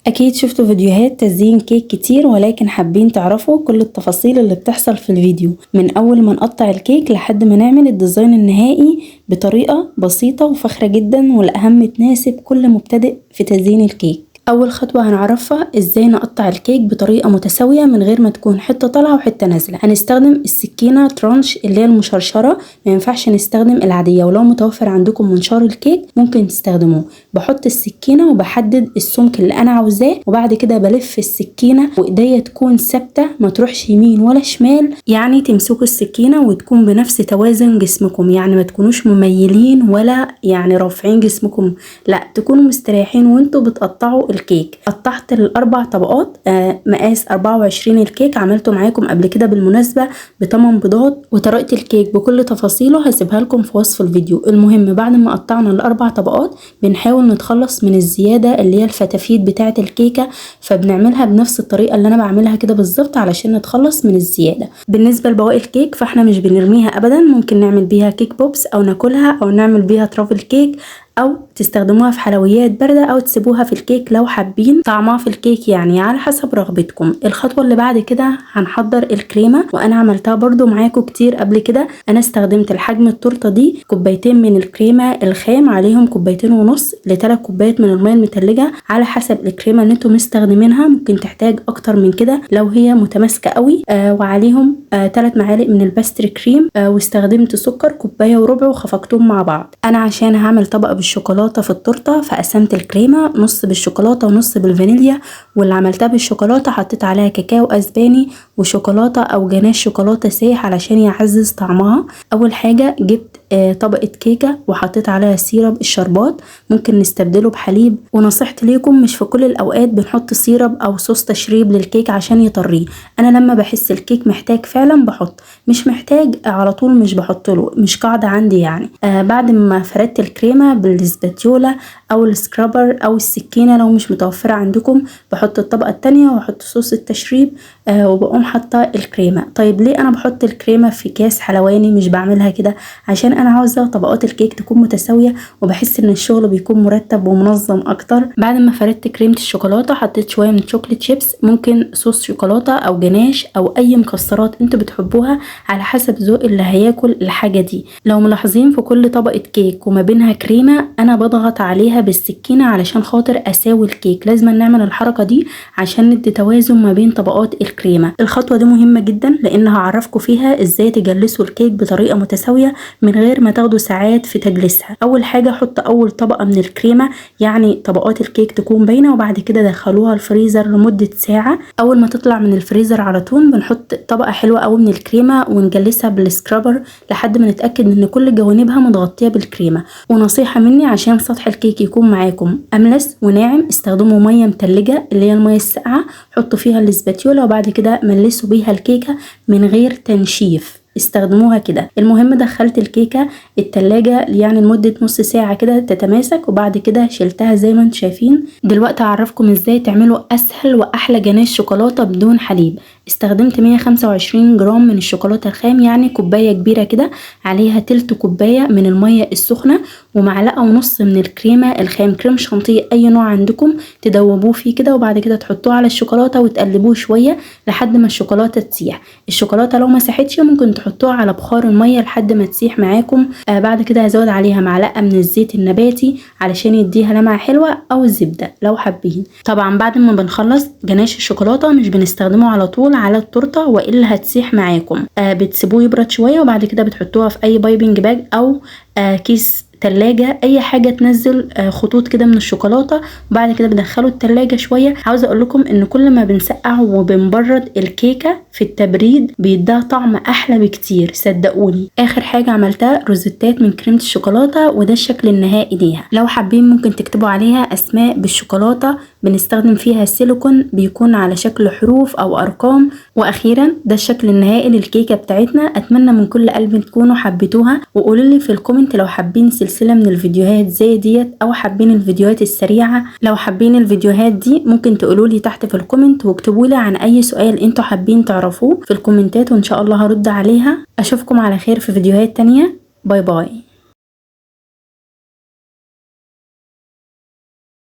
اكيد شفتوا فيديوهات تزيين كيك كتير، ولكن حابين تعرفوا كل التفاصيل اللي بتحصل في الفيديو من اول ما نقطع الكيك لحد ما نعمل الديزاين النهائي بطريقة بسيطة وفخرة جدا، والاهم تناسب كل مبتدئ في تزيين الكيك. اول خطوة هنعرفها ازاي نقطع الكيك بطريقة متساوية من غير ما تكون حتة طالعة وحتة نازلة. هنستخدم السكينة ترانش اللي هي المشرشرة، ما ينفعش نستخدم العادية، ولو متوفر عندكم منشار الكيك ممكن تستخدموه. بحط السكينة وبحدد السمك اللي انا عاوزاه، وبعد كده بلف السكينة وايديا تكون ثابتة ما تروحش يمين ولا شمال، يعني تمسكوا السكينة وتكون بنفس توازن جسمكم، يعني ما تكونوش مميلين ولا يعني رافعين جسمكم، لا تكونوا مستريحين وانتوا بتقطعوا الكيك. قطعت الاربع طبقات مقاس 24 الكيك، عملته معاكم قبل كده بالمناسبه ب8 بيضات، وطريقه الكيك بكل تفاصيله هسيبها لكم في وصف الفيديو. المهم بعد ما قطعنا الاربع طبقات بنحاول نتخلص من الزياده اللي هي الفتافيت بتاعه الكيكه، فبنعملها بنفس الطريقه اللي انا بعملها كده بالظبط علشان نتخلص من الزياده. بالنسبه لبواقي الكيك فاحنا مش بنرميها ابدا، ممكن نعمل بيها كيك بوبس او ناكلها او نعمل بيها ترافل كيك، او تستخدموها في حلويات باردة او تسيبوها في الكيك لو حابين طعمها في الكيك، يعني على حسب رغبتكم. الخطوة اللي بعد كده هنحضر الكريمة، وانا عملتها برضو معاكم كتير قبل كده. انا استخدمت الحجم التورتة دي كوبايتين من الكريمة الخام عليهم كوبايتين ونص ل3 كوبايات من المية المتلجة، على حسب الكريمة اللي انتم مستخدمينها، ممكن تحتاج اكتر من كده لو هي متماسكة قوي. وعليهم 3 معالق من الباستري كريم، واستخدمت سكر كوباية وربع وخفقتهم مع بعض. انا عشان هعمل طبق بالشوكولاته في التورته فقسمت الكريمه نص بالشوكولاته ونص بالفانيليا، واللي عملتها بالشوكولاته حطيت عليها كاكاو اسباني وشوكولاته او جناش شوكولاته سايح علشان يعزز طعمها. اول حاجه جبت طبقه كيكه وحطيت عليها سيرب الشربات، ممكن نستبدله بحليب، ونصيحتي ليكم مش في كل الاوقات بنحط سيرب او صوص تشريب للكيك عشان يطريه. انا لما بحس الكيك محتاج فعلا بحط، مش محتاج على طول مش بحط له، مش قاعده عندي يعني. بعد ما فردت الكريمه بالسباتيولا او السكرابر او السكينه لو مش متوفره عندكم، بحط الطبقه التانية واحط صوص التشريب، وبقوم حاطه الكريمه. طيب ليه انا بحط الكريمه في كاس حلواني؟ مش بعملها كده عشان انا عاوزه طبقات الكيك تكون متساويه، وبحس ان الشغل بيكون مرتب ومنظم اكتر. بعد ما فردت كريمه الشوكولاته حطيت شويه من شوكليت شيبس، ممكن صوص شوكولاته او جناش او اي مكسرات انتوا بتحبوها على حسب ذوق اللي هياكل الحاجه دي. لو ملاحظين في كل طبقه كيك وما بينها كريمه انا بضغط عليها بالسكينه علشان خاطر اساوي الكيك، لازم نعمل الحركه دي عشان ندي توازن ما بين طبقات الكريمه. الخطوه دي مهمه جدا لان هعرفكم فيها ازاي تجلسوا الكيك بطريقه متساويه من غير ما تاخدوا ساعات في تجليسها. اول حاجه حط اول طبقه من الكريمه، يعني طبقات الكيك تكون باينه، وبعد كده دخلوها الفريزر لمده ساعه. اول ما تطلع من الفريزر على طول بنحط طبقه حلوه قوي من الكريمه ونجلسها بالسكرابر لحد ما نتاكد ان كل جوانبها متغطيه بالكريمه. ونصيحه مني عشان سطح الكيك يكون معاكم املس وناعم، استخدموا ميه متلجه اللي هي الميه الساقعه، حطوا فيها الاسباتيولا وبعد كده ملسوا بيها الكيكه من غير تنشيف، استخدموها كده. المهم دخلت الكيكه التلاجة يعني لمده نص ساعه كده تتماسك، وبعد كده شلتها زي ما انتم شايفين. دلوقتي هعرفكم ازاي تعملوا اسهل واحلى جناش شوكولاته بدون حليب. استخدمت 125 جرام من الشوكولاته الخام، يعني كوبايه كبيره كده، عليها تلت كوبايه من الميه السخنه، ومعلقه ونص من الكريمه الخام، كريم شانتيه اي نوع عندكم، تدوبوه فيه كده وبعد كده تحطوه على الشوكولاته وتقلبوه شويه لحد ما الشوكولاته تسيح. الشوكولاته لو ما ساحتش ممكن تحطوها على بخار الميه لحد ما تسيح معاكم. بعد كده هزود عليها معلقه من الزيت النباتي علشان يديها لمعه حلوه، او الزبده لو حابين. طبعا بعد ما بنخلص جناش الشوكولاته مش بنستخدمه على طول على التورته والا هتسيح معاكم، بتسيبوه يبرد شويه وبعد كده بتحطوها في اي بايبنج باج او كيس تلاجة، اي حاجة تنزل خطوط كده من الشوكولاتة، وبعد كده بدخله التلاجة شوية. عاوزة اقول لكم ان كل ما بنسقع وبنبرد الكيكة في التبريد بيديها طعم احلى بكتير صدقوني. اخر حاجة عملتها روزيتات من كريمة الشوكولاتة، وده الشكل النهائي ليها. لو حابين ممكن تكتبوا عليها اسماء بالشوكولاتة، بنستخدم فيها السيليكون بيكون على شكل حروف او ارقام. واخيرا ده الشكل النهائي للكيكة بتاعتنا. اتمنى من كل قلب تكونوا حبيتوها، وقولوا لي في الكومنت لو حابين سلسلة من الفيديوهات زي ديت او حابين الفيديوهات السريعة. لو حابين الفيديوهات دي ممكن تقولوا لي تحت في الكومنت، واكتبوا لي عن اي سؤال انتوا حابين تعرفوه في الكومنتات وان شاء الله هرد عليها. اشوفكم على خير في فيديوهات تانية. باي باي.